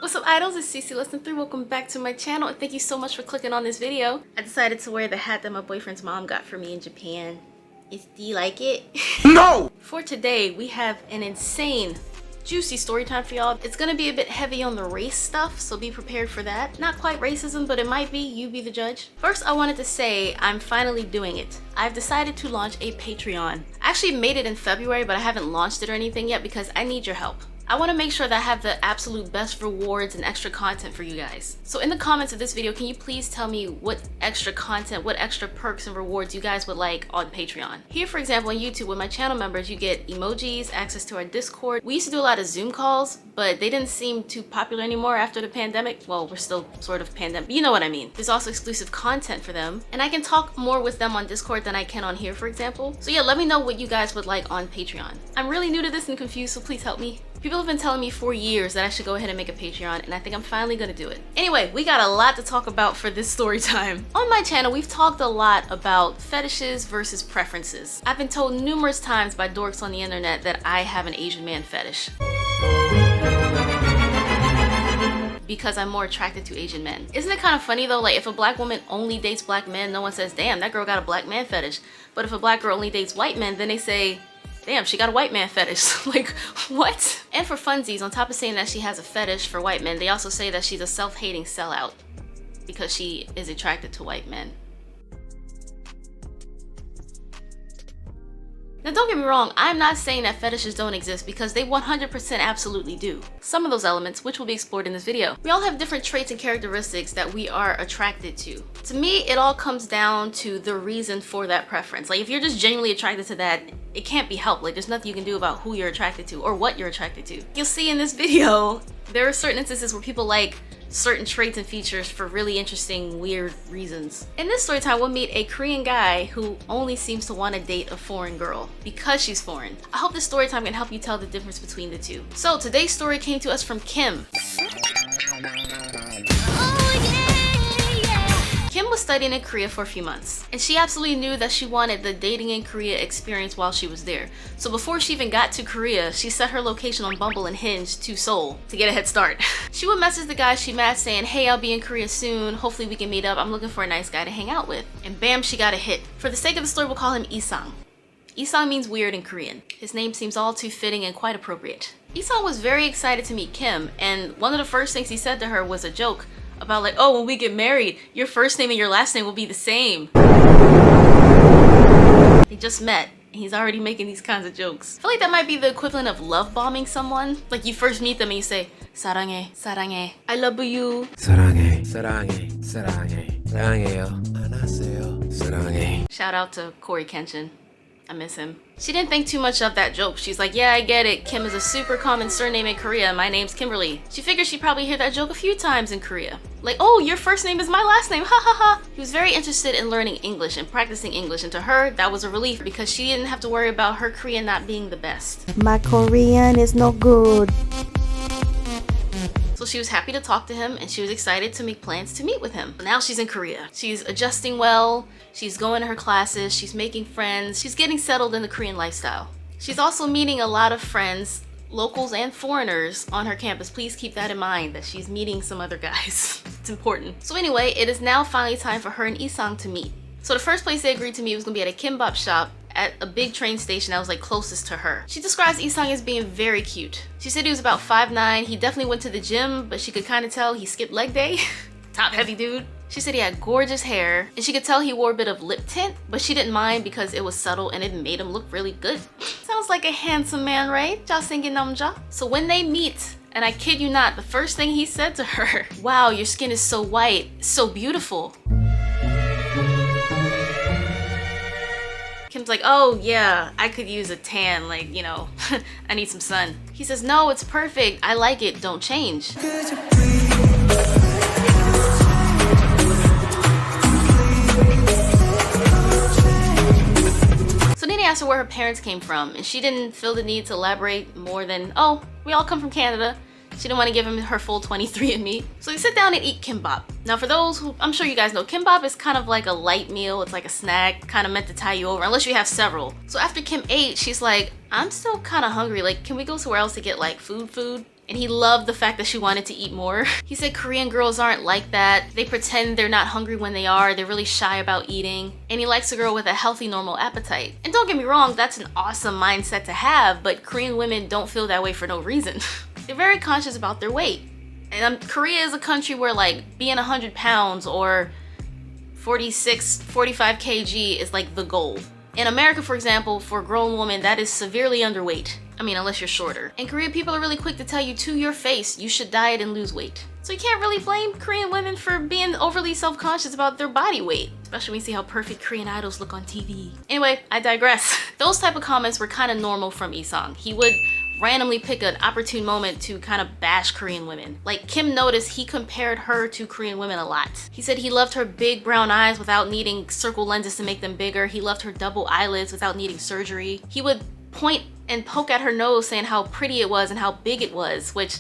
What's up, idols? It's CC Lesson 3. Welcome back to my channel, and thank you so much for clicking on this video. I decided to wear the hat that my boyfriend's mom got for me in Japan. Do you like it? No! For today, we have an insane, juicy story time for y'all. It's gonna be a bit heavy on the race stuff, so be prepared for that. Not quite racism, but it might be. You be the judge. First, I wanted to say I'm finally doing it. I've decided to launch a Patreon. I actually made it in February, but I haven't launched it or anything yet because I need your help. I want to make sure that I have the absolute best rewards and extra content for you guys. So in the comments of this video, can you please tell me what extra content, what extra perks and rewards you guys would like on Patreon? Here, for example, on YouTube, with my channel members, you get emojis, access to our Discord. We used to do a lot of Zoom calls, but they didn't seem too popular anymore after the pandemic. Well, we're still sort of pandemic, you know what I mean. There's also exclusive content for them, and I can talk more with them on Discord than I can on here, for example. So yeah, let me know what you guys would like on Patreon. I'm really new to this and confused, so please help me. People have been telling me for years that I should go ahead and make a Patreon, and I think I'm finally gonna do it. Anyway, we got a lot to talk about for this story time. On my channel, we've talked a lot about fetishes versus preferences. I've been told numerous times by dorks on the internet that I have an Asian man fetish, because I'm more attracted to Asian men. Isn't it kind of funny though? Like, if a black woman only dates black men, no one says, damn, that girl got a black man fetish. But if a black girl only dates white men, then they say, damn, she got a white man fetish. Like, what? And for funsies, on top of saying that she has a fetish for white men, they also say that she's a self-hating sellout because she is attracted to white men. Now don't get me wrong, I'm not saying that fetishes don't exist, because they 100% absolutely do. Some of those elements, which will be explored in this video. We all have different traits and characteristics that we are attracted to. To me, it all comes down to the reason for that preference. Like, if you're just genuinely attracted to that, it can't be helped. Like, there's nothing you can do about who you're attracted to or what you're attracted to. You'll see in this video, there are certain instances where people like certain traits and features for really interesting, weird reasons. In this story time, we'll meet a Korean guy who only seems to want to date a foreign girl because she's foreign. I hope this story time can help you tell the difference between the two. So today's story came to us from Kim. Kim was studying in Korea for a few months, and she absolutely knew that she wanted the dating in Korea experience while she was there. So before she even got to Korea, she set her location on Bumble and Hinge to Seoul to get a head start. She would message the guy she met saying, hey, I'll be in Korea soon, hopefully we can meet up, I'm looking for a nice guy to hang out with. And bam, she got a hit. For the sake of the story, we'll call him Isang. Isang means weird in Korean. His name seems all too fitting and quite appropriate. Isang was very excited to meet Kim, and one of the first things he said to her was a joke about, like, oh, when we get married, your first name and your last name will be the same. They just met, and he's already making these kinds of jokes. I feel like that might be the equivalent of love bombing someone. Like, you first meet them and you say, 사랑해, 사랑해, I love you. 사랑해, 사랑해, 사랑해, 사랑해요, 안녕하세요, 사랑해. Shout out to Corey Kenshin. I miss him. She didn't think too much of that joke. She's like, yeah, I get it. Kim is a super common surname in Korea. My name's Kimberly. She figured she'd probably hear that joke a few times in Korea. Like, oh, your first name is my last name, ha ha ha. He was very interested in learning English and practicing English, and to her, that was a relief because she didn't have to worry about her Korean not being the best. My Korean is no good. So she was happy to talk to him, and she was excited to make plans to meet with him. Now she's in Korea. She's adjusting well, she's going to her classes, she's making friends, she's getting settled in the Korean lifestyle. She's also meeting a lot of friends, locals and foreigners, on her campus. Please keep that in mind, that she's meeting some other guys. It's important. So anyway, it is now finally time for her and Isang to meet. So the first place they agreed to meet was gonna be at a kimbap shop at a big train station that was like closest to her. She describes Isang as being very cute. She said he was about 5'9". He definitely went to the gym, but she could kind of tell he skipped leg day. Top heavy dude. She said he had gorgeous hair, and she could tell he wore a bit of lip tint, but she didn't mind because it was subtle and it made him look really good. Sounds like a handsome man, right? 잘생긴 남자. So when they meet, and I kid you not, the first thing he said to her, wow, your skin is so white, so beautiful. Kim's like, oh yeah, I could use a tan, like, you know, I need some sun. He says, no, it's perfect, I like it, don't change. So then he asked her where her parents came from, and she didn't feel the need to elaborate more than, oh, we all come from Canada. She didn't want to give him her full 23andMe. So they sit down and eat kimbap. Now for those who, I'm sure you guys know, kimbap is kind of like a light meal. It's like a snack, kind of meant to tie you over, unless you have several. So after Kim ate, she's like, I'm still kind of hungry. Like, can we go somewhere else to get like food? and he loved the fact that she wanted to eat more. He said Korean girls aren't like that. They pretend they're not hungry when they are. They're really shy about eating. And he likes a girl with a healthy, normal appetite. And don't get me wrong, that's an awesome mindset to have, but Korean women don't feel that way for no reason. They're very conscious about their weight. And Korea is a country where like being 100 pounds or 46, 45 kg is like the goal. In America, for example, for a grown woman, that is severely underweight. I mean, unless you're shorter. In Korea, people are really quick to tell you to your face, you should diet and lose weight. So you can't really blame Korean women for being overly self-conscious about their body weight, especially when you see how perfect Korean idols look on TV. Anyway, I digress. Those type of comments were kind of normal from Isang. He would randomly pick an opportune moment to kind of bash Korean women. Like Kim noticed he compared her to Korean women a lot. He said he loved her big brown eyes without needing circle lenses to make them bigger. He loved her double eyelids without needing surgery. He would point and poke at her nose saying how pretty it was and how big it was, which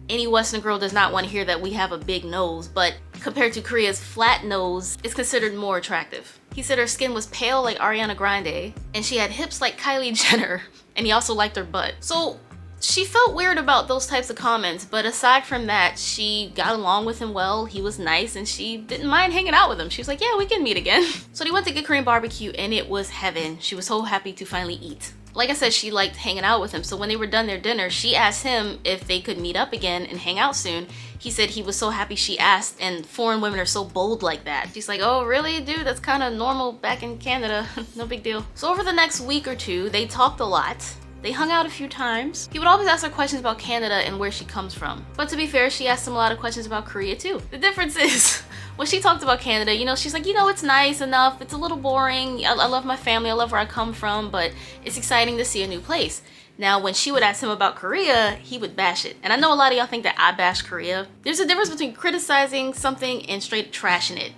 any Western girl does not want to hear that we have a big nose, but compared to Korea's flat nose, it's considered more attractive. He said her skin was pale like Ariana Grande, and she had hips like Kylie Jenner, and he also liked her butt. So she felt weird about those types of comments, but aside from that, she got along with him well, he was nice, and she didn't mind hanging out with him. She was like, yeah, we can meet again. So they went to get Korean barbecue, and it was heaven. She was so happy to finally eat. Like I said, she liked hanging out with him, so when they were done their dinner, she asked him if they could meet up again and hang out soon. He said he was so happy she asked, and foreign women are so bold like that. She's like, oh really, dude? That's kind of normal back in Canada. No big deal. So over the next week or two, they talked a lot. They hung out a few times. He would always ask her questions about Canada and where she comes from. But to be fair, she asked him a lot of questions about Korea too. The difference is, when she talked about Canada, you know, she's like, you know, it's nice enough. It's a little boring. I love my family. I love where I come from, but it's exciting to see a new place. Now, when she would ask him about Korea, he would bash it. And I know a lot of y'all think that I bash Korea. There's a difference between criticizing something and straight trashing it.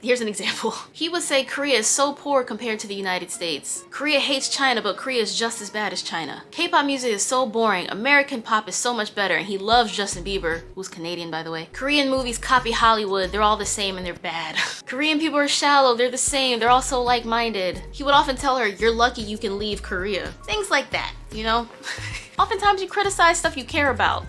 Here's an example. He would say Korea is so poor compared to the United States. Korea hates China, but Korea is just as bad as China. K-pop music is so boring. American pop is so much better, and he loves Justin Bieber, who's Canadian, by the way. Korean movies copy Hollywood. They're all the same and they're bad. Korean people are shallow. They're the same. They're all so like-minded. He would often tell her, you're lucky you can leave Korea. Things like that, you know? Oftentimes you criticize stuff you care about.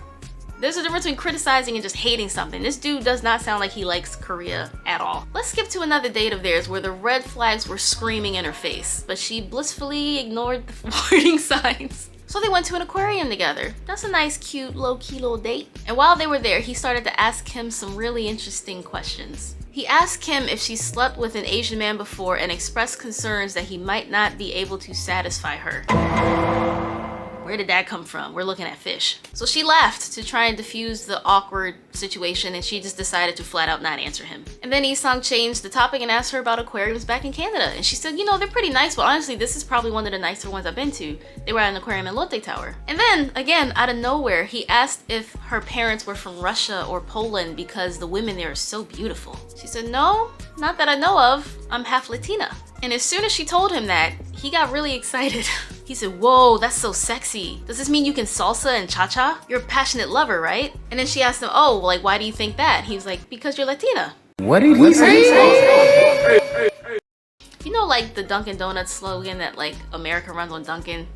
There's a difference between criticizing and just hating something. This dude does not sound like he likes Korea at all. Let's skip to another date of theirs where the red flags were screaming in her face, but she blissfully ignored the warning signs. So they went to an aquarium together. That's a nice, cute, low-key little date. And while they were there, he started to ask Kim some really interesting questions. He asked Kim if she slept with an Asian man before and expressed concerns that he might not be able to satisfy her. Where did that come from? We're looking at fish. So she laughed to try and diffuse the awkward situation, and she just decided to flat out not answer him. And then Isang changed the topic and asked her about aquariums back in Canada. And she said, you know, they're pretty nice, but honestly, this is probably one of the nicer ones I've been to. They were at an aquarium in Lotte Tower. And then, again, out of nowhere, he asked if her parents were from Russia or Poland because the women there are so beautiful. She said, no, not that I know of. I'm half Latina. And as soon as she told him that, he got really excited. He said, whoa, that's so sexy. Does this mean you can salsa and cha-cha? You're a passionate lover, right? And then she asked him, oh, like, why do you think that? He was like, because you're Latina. What did he say? You know, like the Dunkin' Donuts slogan that like America runs on Dunkin'?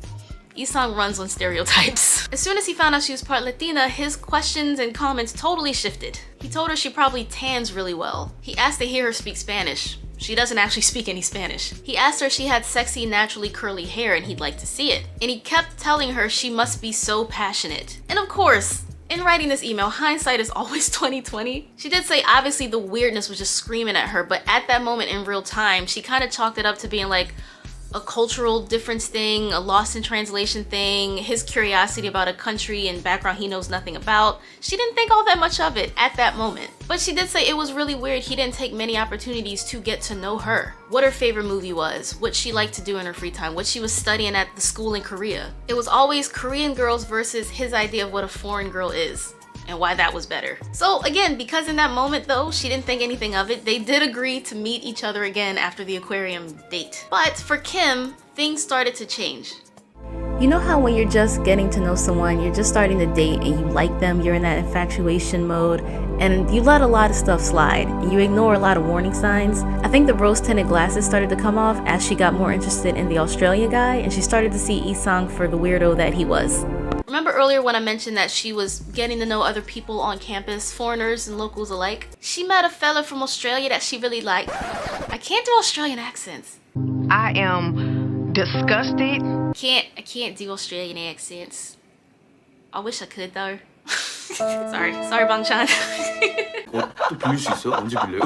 Isang runs on stereotypes. As soon as he found out she was part Latina, his questions and comments totally shifted. He told her she probably tans really well. He asked to hear her speak Spanish. She doesn't actually speak any Spanish. He asked her if she had sexy, naturally curly hair and he'd like to see it. And he kept telling her she must be so passionate. And of course, in writing this email, hindsight is always 20/20. She did say obviously the weirdness was just screaming at her, but at that moment in real time, she kind of chalked it up to being like a cultural difference thing, a lost in translation thing, his curiosity about a country and background he knows nothing about. She didn't think all that much of it at that moment. But she did say it was really weird he didn't take many opportunities to get to know her. What her favorite movie was, what she liked to do in her free time, what she was studying at the school in Korea. It was always Korean girls versus his idea of what a foreign girl is, and why that was better. So again, because in that moment though, she didn't think anything of it, they did agree to meet each other again after the aquarium date. But for Kim, things started to change. You know how when you're just getting to know someone, you're just starting to date and you like them, you're in that infatuation mode, and you let a lot of stuff slide, and you ignore a lot of warning signs. I think the rose-tinted glasses started to come off as she got more interested in the Australian guy, and she started to see Isang for the weirdo that he was. Remember earlier when I mentioned that she was getting to know other people on campus, foreigners and locals alike? She met a fella from Australia that she really liked. I can't do Australian accents. I am disgusted. I can't do Australian accents. I wish I could though. sorry Bangchan. 또 빌릴 수 있어요? 언제 빌려요?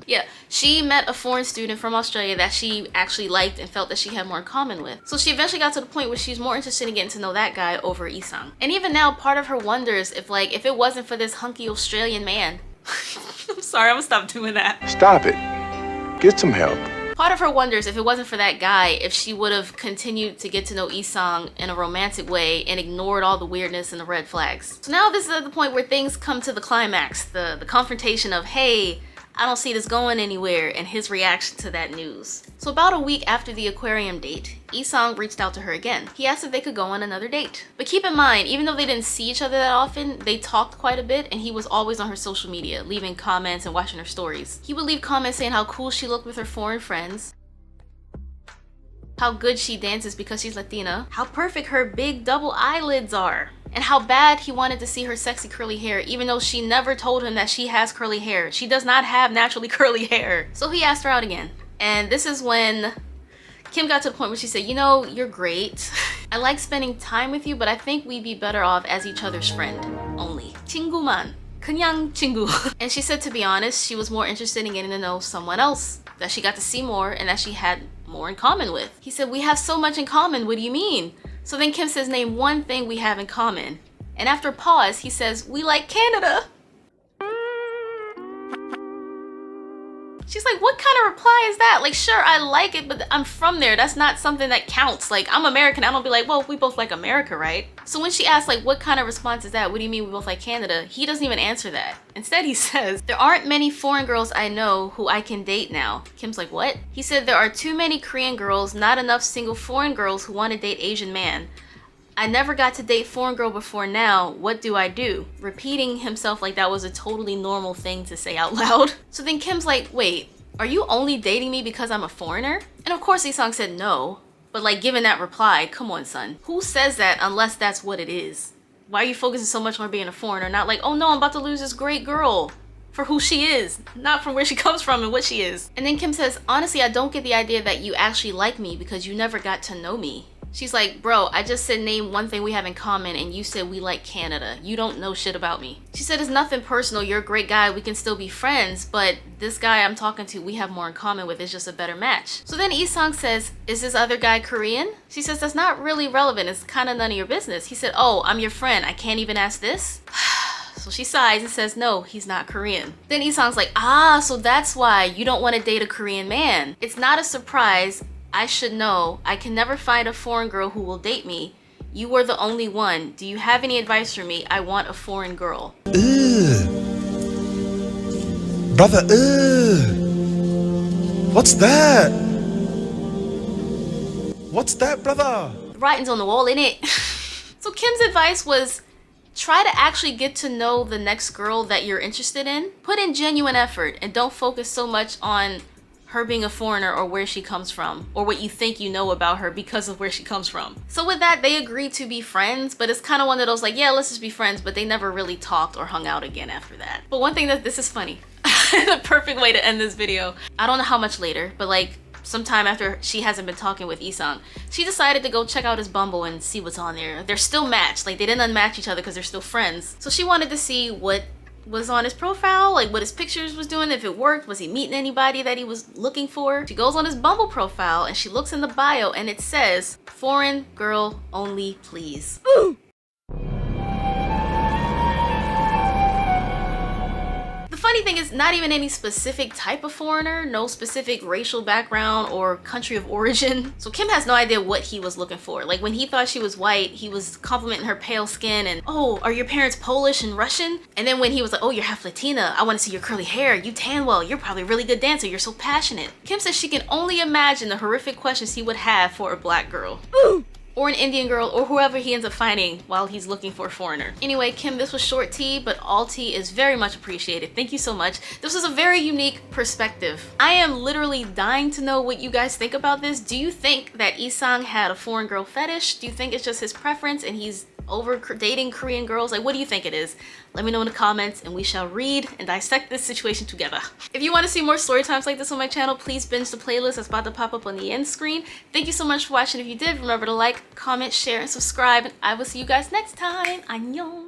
Yeah, she met a foreign student from Australia that she actually liked and felt that she had more in common with. So she eventually got to the point where she's more interested in getting to know that guy over Isang. And even now, part of her wonders if it wasn't for this hunky Australian man. I'm sorry, I'm gonna stop doing that. Stop it. Get some help. Part of her wonders if it wasn't for that guy, if she would have continued to get to know Isang in a romantic way and ignored all the weirdness and the red flags. So now this is at the point where things come to the climax, the confrontation of, hey, I don't see this going anywhere, and his reaction to that news. So about a week after the aquarium date, Isang reached out to her again. He asked if they could go on another date. But keep in mind, even though they didn't see each other that often, they talked quite a bit, and he was always on her social media, leaving comments and watching her stories. He would leave comments saying how cool she looked with her foreign friends, how good she dances because she's Latina, how perfect her big double eyelids are, and how bad he wanted to see her sexy curly hair, even though she never told him that she has curly hair. She does not have naturally curly hair. So he asked her out again. And this is when Kim got to the point where she said, you know, you're great. I like spending time with you, but I think we'd be better off as each other's friend only. 친구만. 그냥 친구. And she said, to be honest, she was more interested in getting to know someone else that she got to see more and that she had more in common with. He said, we have so much in common. What do you mean? So then Kim says, name one thing we have in common. And after a pause, he says, we like Canada. She's like, what kind of reply is that? Like, sure, I like it, but I'm from there. That's not something that counts. Like, I'm American. I don't be like, well, we both like America, right? So when she asks, like, what kind of response is that? What do you mean we both like Canada? He doesn't even answer that. Instead, he says, there aren't many foreign girls I know who I can date now. Kim's like, what? He said, there are too many Korean girls, not enough single foreign girls who want to date Asian man. I never got to date foreign girl before now. What do I do? Repeating himself like that was a totally normal thing to say out loud. So then Kim's like, wait, are you only dating me because I'm a foreigner? And of course Isang said no. But like, given that reply, come on, son. Who says that unless that's what it is? Why are you focusing so much on being a foreigner? Not like, oh no, I'm about to lose this great girl for who she is, not from where she comes from and what she is. And then Kim says, honestly, I don't get the idea that you actually like me because you never got to know me. She's like, bro, I just said name one thing we have in common and you said we like Canada. You don't know shit about me. She said, it's nothing personal. You're a great guy. We can still be friends. But this guy I'm talking to, we have more in common with. It's just a better match. So then Isang says, is this other guy Korean? She says, that's not really relevant. It's kind of none of your business. He said, oh, I'm your friend. I can't even ask this? So she sighs and says, no, he's not Korean. Then Isang's like, ah, so that's why you don't want to date a Korean man. It's not a surprise. I should know. I can never find a foreign girl who will date me. You were the only one. Do you have any advice for me? I want a foreign girl. Brother, what's that? What's that, brother? The writing's on the wall, innit? So Kim's advice was, try to actually get to know the next girl that you're interested in. Put in genuine effort and don't focus so much on her being a foreigner or where she comes from or what you think you know about her because of where she comes from. So with that, they agreed to be friends, but it's kind of one of those like, yeah, let's just be friends, but they never really talked or hung out again after that. But one thing that this is funny, the perfect way to end this video. I don't know how much later, but like sometime after she hasn't been talking with Isang, she decided to go check out his Bumble and see what's on there. They're still matched, like they didn't unmatch each other because they're still friends. So she wanted to see what was on his profile, like what his pictures was doing, if it worked, was he meeting anybody that he was looking for. She goes on his Bumble profile and she looks in the bio and it says, foreign girl only, please. Ooh. The funny thing is, not even any specific type of foreigner, no specific racial background or country of origin. So Kim has no idea what he was looking for. Like when he thought she was white, he was complimenting her pale skin and, oh, are your parents Polish and Russian? And then when he was like, oh, you're half Latina, I want to see your curly hair, you tan well, you're probably a really good dancer, you're so passionate. Kim says she can only imagine the horrific questions he would have for a black girl. Ooh. or an Indian girl, or whoever he ends up finding while he's looking for a foreigner. Anyway, Kim, this was short tea, but all tea is very much appreciated. Thank you so much. This was a very unique perspective. I am literally dying to know what you guys think about this. Do you think that Isang had a foreign girl fetish? Do you think it's just his preference and he's over dating Korean girls? Like, what do you think it is? Let me know in the comments and we shall read and dissect this situation together. If you want to see more story times like this on my channel, please binge the playlist that's about to pop up on the end screen. Thank you so much for watching. If you did, remember to like, comment, share, and subscribe, and I will see you guys next time. Annyeong!